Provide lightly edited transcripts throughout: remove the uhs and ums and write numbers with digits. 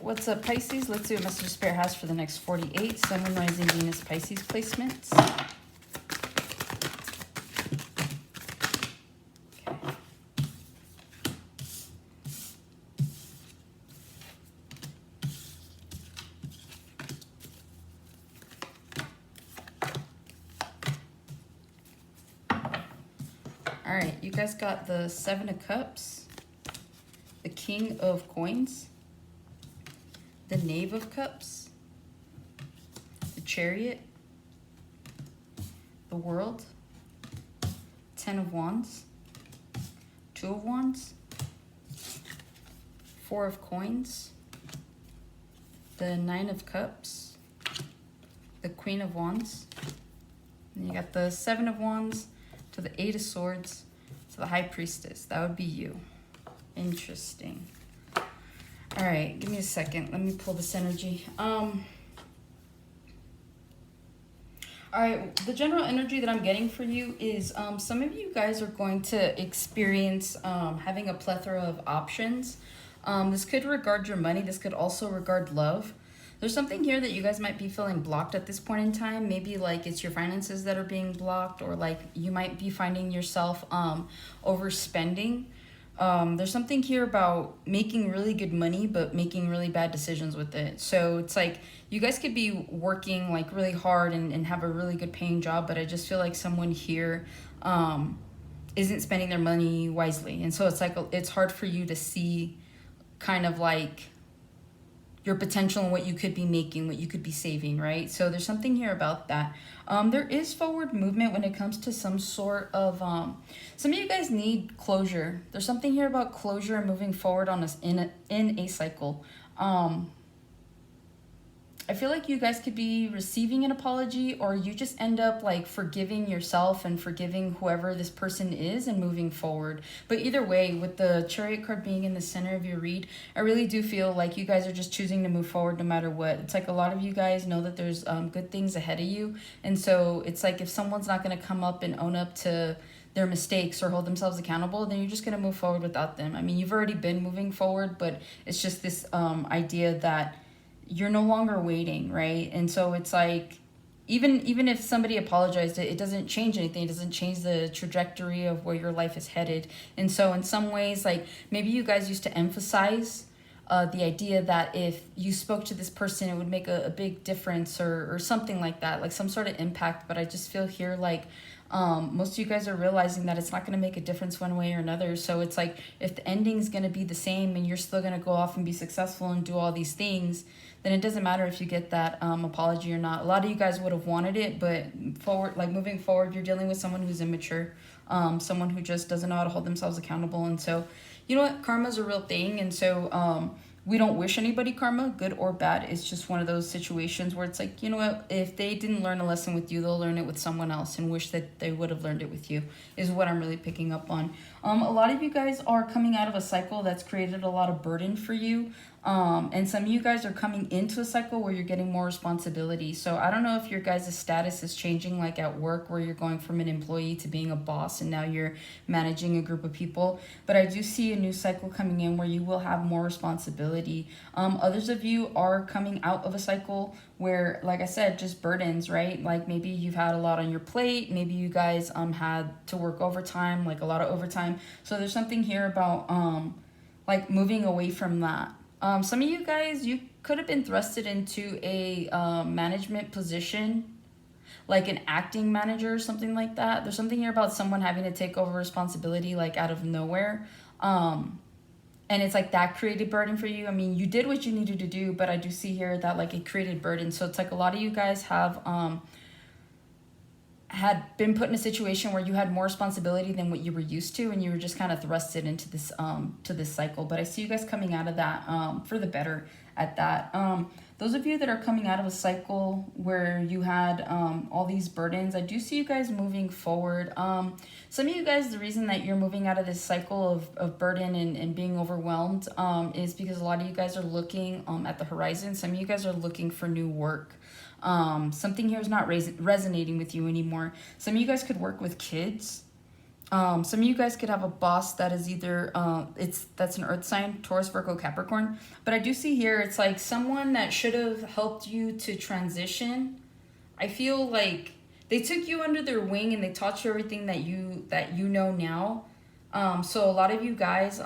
What's up, Pisces? Let's see what Message Spirit has for the next 48. Sun, Moon, Rising, Venus, Pisces placements. Okay. All right, you guys got the Seven of Cups, the King of Coins, the Knave of Cups, the Chariot, the World, Ten of Wands, Two of Wands, Four of Coins, the Nine of Cups, the Queen of Wands, and you got the Seven of Wands to the Eight of Swords to the High Priestess. That would be you. Interesting. All right, give me a second. Let me pull this energy. All right, the general energy that I'm getting for you is some of you guys are going to experience having a plethora of options. This could regard your money. This could also regard love. There's something here that you guys might be feeling blocked at this point in time. Maybe like it's your finances that are being blocked, or like you might be finding yourself overspending. There's something here about making really good money, but making really bad decisions with it. So it's like you guys could be working like really hard and have a really good paying job, but I just feel like someone here isn't spending their money wisely. And so it's like it's hard for you to see kind of like your potential and what you could be making, what you could be saving, right? So there's something here about that. There is forward movement when it comes to some sort of, some of you guys need closure. There's something here about closure and moving forward on us in a cycle. I feel like you guys could be receiving an apology, or you just end up like forgiving yourself and forgiving whoever this person is and moving forward. But either way, with the Chariot card being in the center of your read, I really do feel like you guys are just choosing to move forward no matter what. It's like a lot of you guys know that there's good things ahead of you. And so it's like if someone's not going to come up and own up to their mistakes or hold themselves accountable, then you're just going to move forward without them. I mean, you've already been moving forward, but it's just this idea that you're no longer waiting, right? And so it's like even if somebody apologized, it doesn't change anything. It doesn't change the trajectory of where your life is headed. And so in some ways, like maybe you guys used to emphasize the idea that if you spoke to this person, it would make a big difference or something like that, like some sort of impact. But I just feel here like most of you guys are realizing that it's not going to make a difference one way or another. So it's like if the ending's going to be the same and you're still going to go off and be successful and do all these things, then it doesn't matter if you get that apology or not. A lot of you guys would have wanted it, but moving forward, you're dealing with someone who's immature, someone who just doesn't know how to hold themselves accountable. And so, you know what, karma's a real thing. And so we don't wish anybody karma, good or bad. It's just one of those situations where it's like, you know what, if they didn't learn a lesson with you, they'll learn it with someone else and wish that they would have learned it with you, is what I'm really picking up on. A lot of you guys are coming out of a cycle that's created a lot of burden for you. And some of you guys are coming into a cycle where you're getting more responsibility. So I don't know if your guys' status is changing, like at work, where you're going from an employee to being a boss and now you're managing a group of people. But I do see a new cycle coming in where you will have more responsibility. Others of you are coming out of a cycle where, like I said, just burdens, right? Like maybe you've had a lot on your plate. Maybe you guys had to work overtime, like a lot of overtime. So there's something here about like moving away from that. Some of you guys, you could have been thrusted into a management position, like an acting manager or something like that. There's something here about someone having to take over responsibility like out of nowhere. And it's like that created burden for you. I mean, you did what you needed to do, but I do see here that like it created burden. So it's like a lot of you guys have had been put in a situation where you had more responsibility than what you were used to, and you were just kind of thrusted into this to this cycle. But I see you guys coming out of that for the better at that. Those of you that are coming out of a cycle where you had all these burdens, I do see you guys moving forward. Some of you guys, the reason that you're moving out of this cycle of burden and being overwhelmed is because a lot of you guys are looking at the horizon. Some of you guys are looking for new work. Something here is not resonating with you anymore. Some of you guys could work with kids. Some of you guys could have a boss that is either that's an earth sign, Taurus, Virgo, Capricorn. But I do see here it's like someone that should have helped you to transition. I feel like they took you under their wing and they taught you everything that you know now. So a lot of you guys,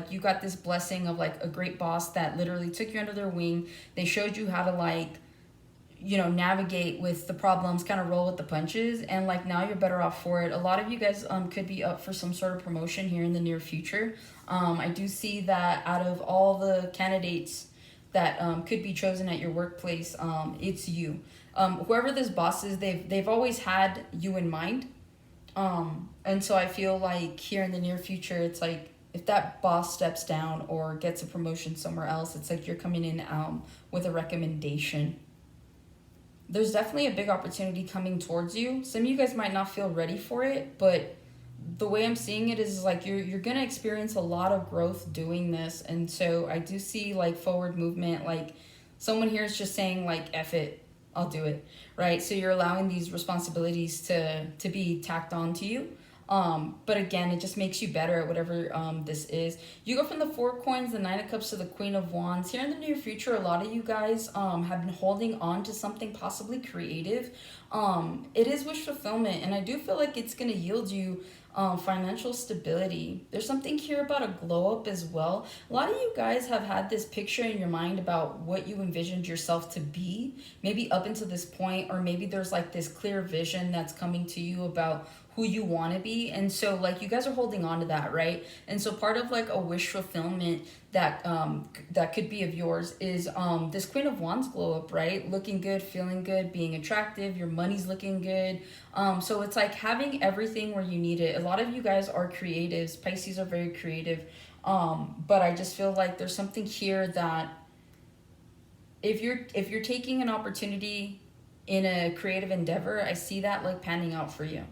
you got this blessing of like a great boss that literally took you under their wing. They showed you how to like, navigate with the problems, kind of roll with the punches, and like now you're better off for it. A lot of you guys could be up for some sort of promotion here in the near future. I do see that out of all the candidates that could be chosen at your workplace, it's you. Whoever this boss is, they've always had you in mind. And so I feel like here in the near future, it's like if that boss steps down or gets a promotion somewhere else, it's like you're coming in with a recommendation. There's definitely a big opportunity coming towards you. Some of you guys might not feel ready for it, but the way I'm seeing it is like you're going to experience a lot of growth doing this. And so I do see like forward movement, like someone here is just saying like, F it, I'll do it, right? So you're allowing these responsibilities to be tacked on to you. But again, it just makes you better at whatever this is. You go from the 4 coins, the 9 of cups, to the Queen of Wands. Here in the near future, a lot of you guys have been holding on to something possibly creative. It is wish fulfillment, and I do feel like it's going to yield you financial stability. There's something here about a glow up as well. A lot of you guys have had this picture in your mind about what you envisioned yourself to be, maybe up until this point, or maybe there's like this clear vision that's coming to you about who you want to be. And so like you guys are holding on to that, right? And so part of like a wish fulfillment that that could be of yours is this Queen of Wands glow up, right? Looking good, feeling good, being attractive, your money's looking good. So it's like having everything where you need it. A lot of you guys are creatives. Pisces are very creative. But I just feel like there's something here that if you're taking an opportunity in a creative endeavor, I see that like panning out for you.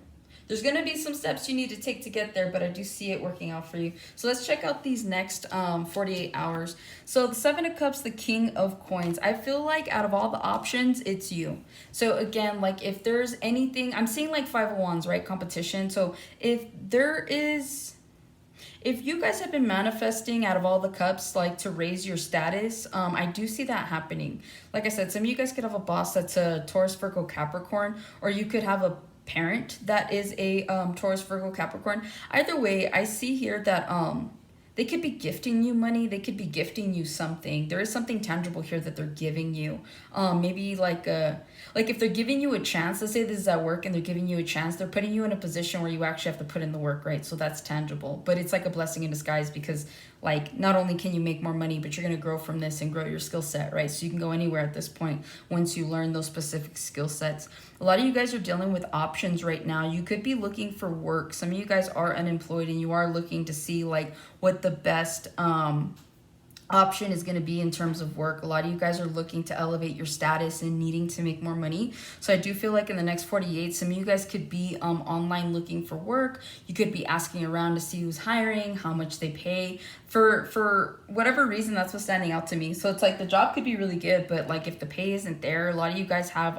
There's going to be some steps you need to take to get there, but I do see it working out for you. So let's check out these next 48 hours. So the 7 of Cups, the King of Coins. I feel like out of all the options, it's you. So again, like if there's anything, I'm seeing like 5 of Wands, right? Competition. So if you guys have been manifesting out of all the cups, like to raise your status, I do see that happening. Like I said, some of you guys could have a boss that's a Taurus, Virgo, Capricorn, or you could have a parent that is a Taurus, Virgo, Capricorn. Either way, I see here that they could be gifting you money. They could be gifting you something. There is something tangible here that they're giving you. Maybe like if they're giving you a chance, let's say this is at work and they're giving you a chance, they're putting you in a position where you actually have to put in the work, right? So that's tangible, but it's like a blessing in disguise because like not only can you make more money, but you're going to grow from this and grow your skill set, right? So you can go anywhere at this point once you learn those specific skill sets. A lot of you guys are dealing with options right now. You could be looking for work. Some of you guys are unemployed and you are looking to see like what the best option is going to be in terms of work. A lot of you guys are looking to elevate your status and needing to make more money. So I do feel like in the next 48, some of you guys could be online looking for work. You could be asking around to see who's hiring, how much they pay. For whatever reason, that's what's standing out to me. So it's like the job could be really good, but like if the pay isn't there, a lot of you guys have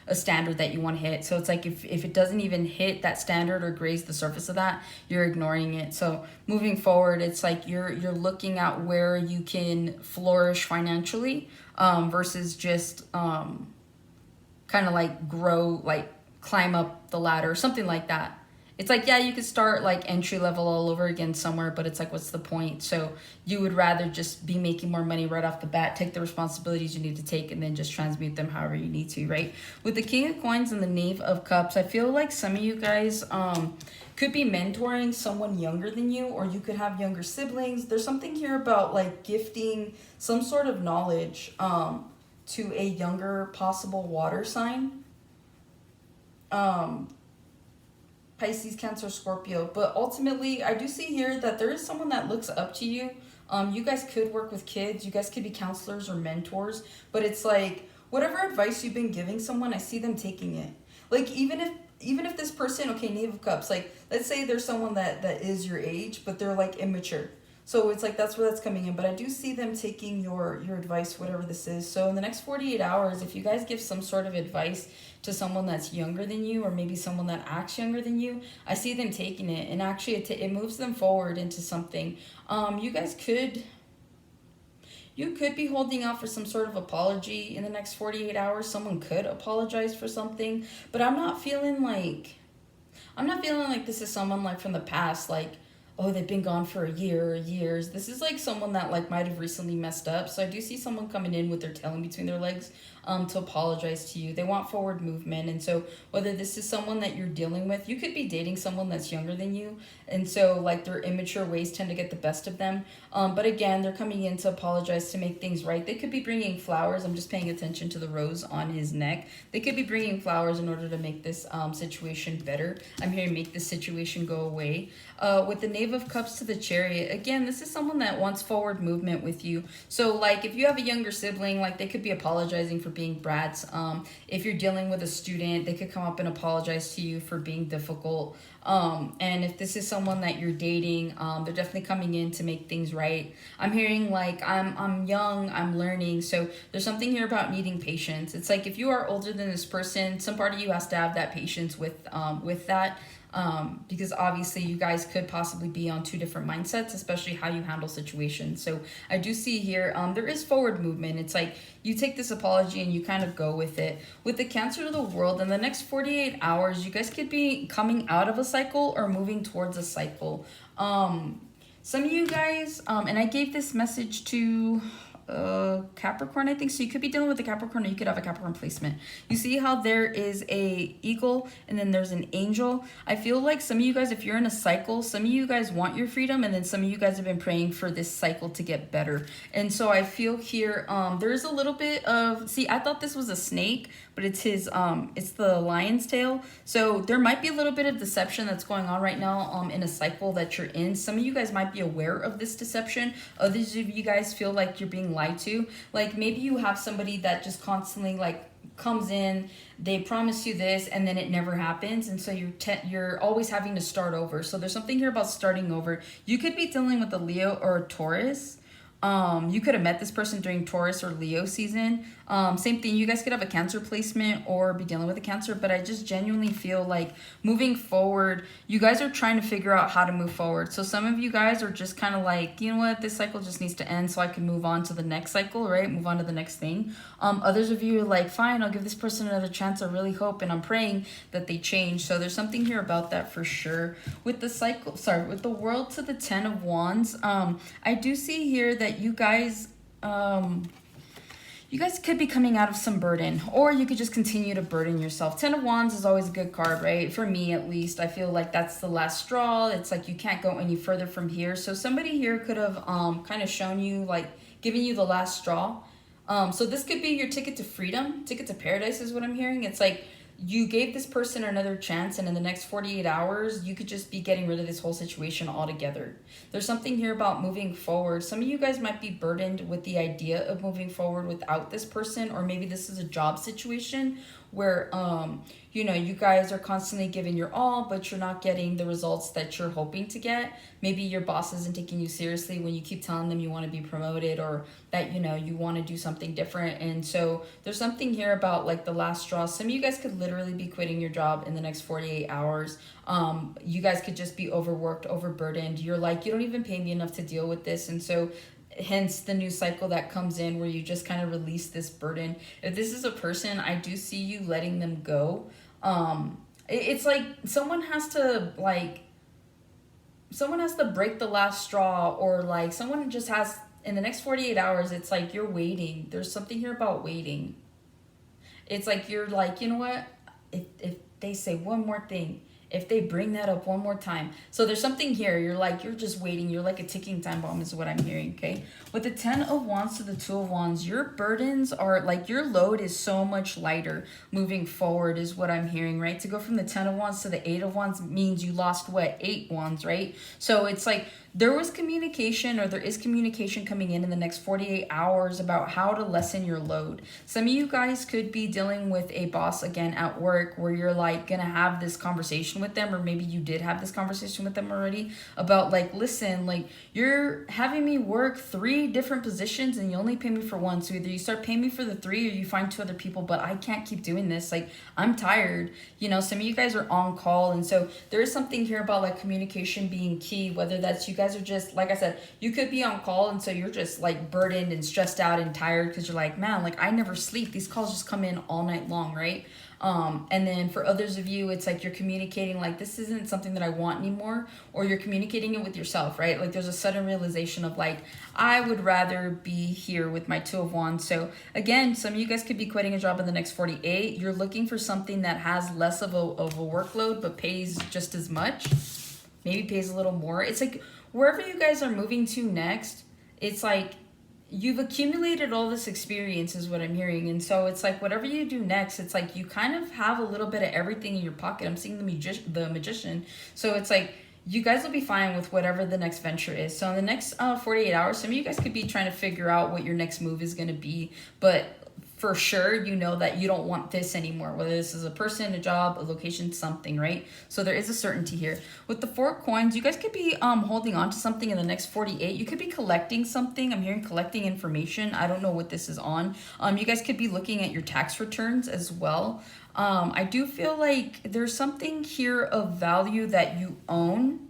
a standard that you want to hit. So it's like if it doesn't even hit that standard or graze the surface of that, you're ignoring it. So moving forward, it's like you're looking at where you can flourish financially versus just kind of like grow, like climb up the ladder, something like that. It's like, yeah, you could start like entry level all over again somewhere, but it's like, what's the point? So you would rather just be making more money right off the bat, take the responsibilities you need to take, and then just transmute them however you need to, right? With the King of Coins and the Knave of Cups, I feel like some of you guys could be mentoring someone younger than you, or you could have younger siblings. There's something here about like gifting some sort of knowledge to a younger possible water sign. Pisces, Cancer, Scorpio. But ultimately, I do see here that there is someone that looks up to you. You guys could work with kids. You guys could be counselors or mentors. But it's like, whatever advice you've been giving someone, I see them taking it. Like, even if this person, okay, Knave of Cups, like, let's say there's someone that is your age, but they're, like, immature. So it's like that's where that's coming in. But I do see them taking your advice, whatever this is. So in the next 48 hours, if you guys give some sort of advice to someone that's younger than you, or maybe someone that acts younger than you, I see them taking it, and actually it moves them forward into something. You guys could, you could be holding out for some sort of apology in the next 48 hours. Someone could apologize for something, but I'm not feeling like this is someone like from the past, like, oh, they've been gone for a year or years. This is like someone that like might have recently messed up. So I do see someone coming in with their tail in between their legs to apologize to you. They want forward movement. And so whether this is someone that you're dealing with, you could be dating someone that's younger than you. And so like their immature ways tend to get the best of them. But again, they're coming in to apologize, to make things right. They could be bringing flowers. I'm just paying attention to the rose on his neck. They could be bringing flowers in order to make this situation better. I'm here to make this situation go away. With the Knave of Cups to the Chariot, again, this is someone that wants forward movement with you. So like if you have a younger sibling, like they could be apologizing for being brats. If you're dealing with a student, they could come up and apologize to you for being difficult. And if this is someone that you're dating, they're definitely coming in to make things right. I'm hearing like I'm young, I'm learning. So there's something here about needing patience. It's like if you are older than this person, some part of you has to have that patience with that. Because obviously you guys could possibly be on two different mindsets, especially how you handle situations. So I do see here, there is forward movement. It's like you take this apology and you kind of go with it. With the Cancer of the World, in the next 48 hours, you guys could be coming out of a cycle or moving towards a cycle. Some of you guys, and I gave this message to Capricorn, I think. So you could be dealing with a Capricorn, or you could have a Capricorn placement. You see how there is a eagle and then there's an angel. I feel like some of you guys, if you're in a cycle, some of you guys want your freedom, and then some of you guys have been praying for this cycle to get better. And so I feel here there's a little bit of, see, I thought this was a snake, but it's his it's the lion's tail. So there might be a little bit of deception that's going on right now in a cycle that you're in. Some of you guys might be aware of this deception. Others of you guys feel like you're being lied to. Like maybe you have somebody that just constantly like comes in, they promise you this, and then it never happens, and so you're always having to start over. So there's something here about starting over. You could be dealing with a Leo or a Taurus. You could have met this person during Taurus or Leo season. Same thing, you guys could have a Cancer placement or be dealing with a Cancer, but I just genuinely feel like moving forward, you guys are trying to figure out how to move forward. So some of you guys are just kind of like, you know what, this cycle just needs to end so I can move on to the next cycle, right? Move on to the next thing. Others of you are like, fine, I'll give this person another chance. I really hope and I'm praying that they change. So there's something here about that for sure. With the cycle, sorry, with the World to the 10 of Wands, I do see here that you guys could be coming out of some burden, or you could just continue to burden yourself. 10 of Wands is always a good card, right? For me, at least, I feel like that's the last straw. It's like you can't go any further from here. So somebody here could have kind of shown you, like, giving you the last straw. So this could be your ticket to freedom, ticket to paradise is what I'm hearing. It's like you gave this person another chance, and in the next 48 hours, you could just be getting rid of this whole situation altogether. There's something here about moving forward. Some of you guys might be burdened with the idea of moving forward without this person, or maybe this is a job situation where, you know, you guys are constantly giving your all, but you're not getting the results that you're hoping to get. Maybe your boss isn't taking you seriously when you keep telling them you want to be promoted, or that, you know, you want to do something different. And so there's something here about like the last straw. Some of you guys could literally be quitting your job in the next 48 hours. You guys could just be overworked, overburdened. You're like, you don't even pay me enough to deal with this. And so hence the new cycle that comes in where you just kind of release this burden. If this is a person, I do see you letting them go. It's like someone has to break the last straw, or like someone just has, in the next 48 hours, it's like you're waiting. There's something here about waiting. It's like you're like, you know what, if they say one more thing, if they bring that up one more time. So there's something here. You're like, you're just waiting. You're like a ticking time bomb is what I'm hearing, okay? With the 10 of Wands to the 2 of Wands, your burdens are like, your load is so much lighter moving forward is what I'm hearing, right? To go from the 10 of Wands to the 8 of Wands means you lost what? 8 wands, right? So it's like there was communication, or there is communication coming in the next 48 hours about how to lessen your load. Some of you guys could be dealing with a boss again at work where you're like gonna have this conversation conversation with them, or maybe you did have this conversation with them already about like, listen, like you're having me work 3 different positions and you only pay me for one. So either you start paying me for the 3 or you find 2 other people, but I can't keep doing this. Like I'm tired. You know, some of you guys are on call. And so there is something here about like communication being key, whether that's you guys are just, like I said, you could be on call. And so you're just like burdened and stressed out and tired because you're like, man, like I never sleep. These calls just come in all night long, right? And then for others of you, it's like you're communicating like this isn't something that I want anymore, or you're communicating it with yourself, right? Like there's a sudden realization of like, I would rather be here with my 2 of Wands. So again, some of you guys could be quitting a job in the next 48. You're looking for something that has less of a workload, but pays just as much, maybe pays a little more. It's like wherever you guys are moving to next, it's like you've accumulated all this experience is what I'm hearing. And so it's like whatever you do next, it's like you kind of have a little bit of everything in your pocket. I'm seeing the magician. So it's like you guys will be fine with whatever the next venture is. So in the next 48 hours, some of you guys could be trying to figure out what your next move is going to be. But for sure, you know that you don't want this anymore, whether this is a person, a job, a location, something, right? So there is a certainty here. With the 4 coins, you guys could be holding on to something in the next 48. You could be collecting something. I'm hearing collecting information. I don't know what this is on. You guys could be looking at your tax returns as well. I do feel like there's something here of value that you own.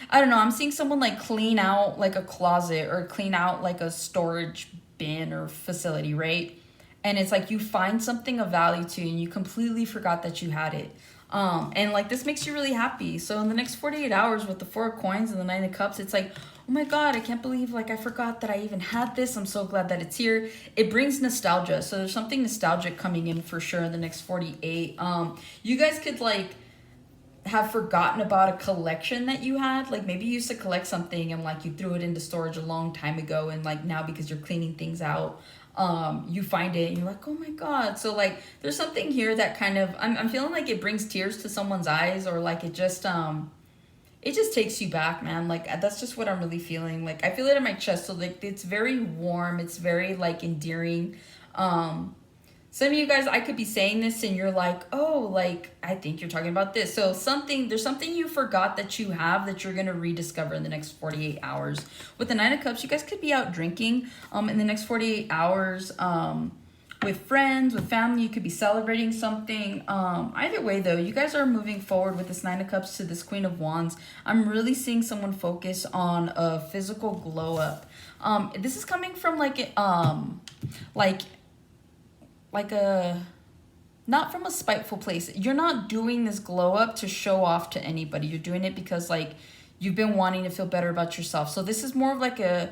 I don't know. I'm seeing someone like clean out like a closet or clean out like a storage bin or facility, right? And it's like you find something of value to you and you completely forgot that you had it. And like this makes you really happy. So in the next 48 hours with the 4 of coins and the 9 of cups, it's like, oh my God, I can't believe like I forgot that I even had this. I'm so glad that it's here. It brings nostalgia. So there's something nostalgic coming in for sure in the next 48. You guys could like have forgotten about a collection that you had. Like maybe you used to collect something and like you threw it into storage a long time ago, and like now because you're cleaning things out, you find it and you're like, oh my God. So like there's something here that kind of I'm feeling like it brings tears to someone's eyes, or like it just takes you back, man. Like that's just what I'm really feeling. Like I feel it in my chest. So like it's very warm, it's very like endearing. Some of you guys, I could be saying this and you're like, oh, like, I think you're talking about this. So there's something you forgot that you have that you're going to rediscover in the next 48 hours. With the 9 of cups, you guys could be out drinking in the next 48 hours with friends, with family. You could be celebrating something. Either way, though, you guys are moving forward with this 9 of cups to this Queen of Wands. I'm really seeing someone focus on a physical glow up. This is coming from like a, not from a spiteful place. You're not doing this glow up to show off to anybody. You're doing it because like you've been wanting to feel better about yourself. So this is more of like a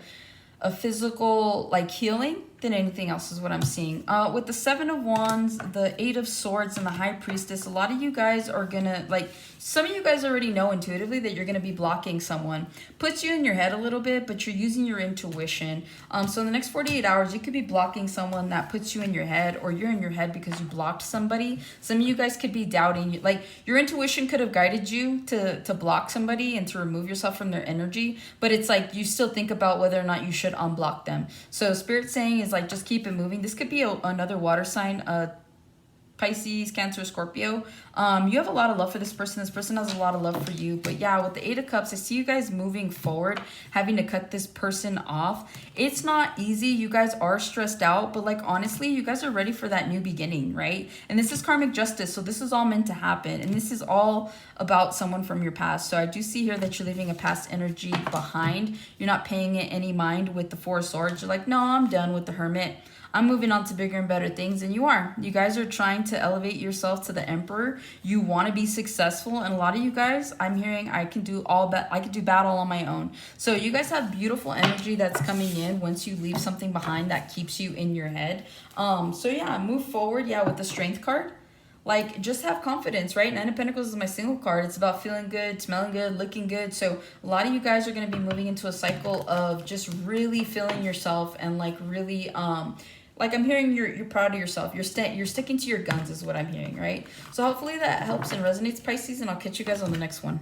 physical like healing than anything else is what I'm seeing. With the 7 of Wands, the 8 of Swords, and the High Priestess, a lot of you guys are gonna, like, some of you guys already know intuitively that you're gonna be blocking someone. Puts you in your head a little bit, but you're using your intuition. So in the next 48 hours, you could be blocking someone that puts you in your head, or you're in your head because you blocked somebody. Some of you guys could be doubting, like, your intuition could have guided you to block somebody and to remove yourself from their energy, but it's like you still think about whether or not you should unblock them. So Spirit's saying is like, just keep it moving. This could be another water sign, Pisces, Cancer, Scorpio. You have a lot of love for this person. This person has a lot of love for you. But yeah, with the 8 of Cups, I see you guys moving forward, having to cut this person off. It's not easy. You guys are stressed out, but like honestly, you guys are ready for that new beginning, right? And this is karmic justice. So this is all meant to happen. And this is all about someone from your past. So I do see here that you're leaving a past energy behind. You're not paying it any mind with the 4 of Swords. You're like, no, I'm done with the Hermit. I'm moving on to bigger and better things, and you are. You guys are trying to elevate yourself to the Emperor. You want to be successful, and a lot of you guys, I'm hearing I can do battle on my own. So you guys have beautiful energy that's coming in once you leave something behind that keeps you in your head. So yeah, move forward. Yeah, with the Strength card. Like, just have confidence, right? 9 of Pentacles is my single card. It's about feeling good, smelling good, looking good. So a lot of you guys are going to be moving into a cycle of just really feeling yourself and like really like I'm hearing you're proud of yourself. You're sticking to your guns is what I'm hearing, right? So hopefully that helps and resonates, Pisces, and I'll catch you guys on the next one.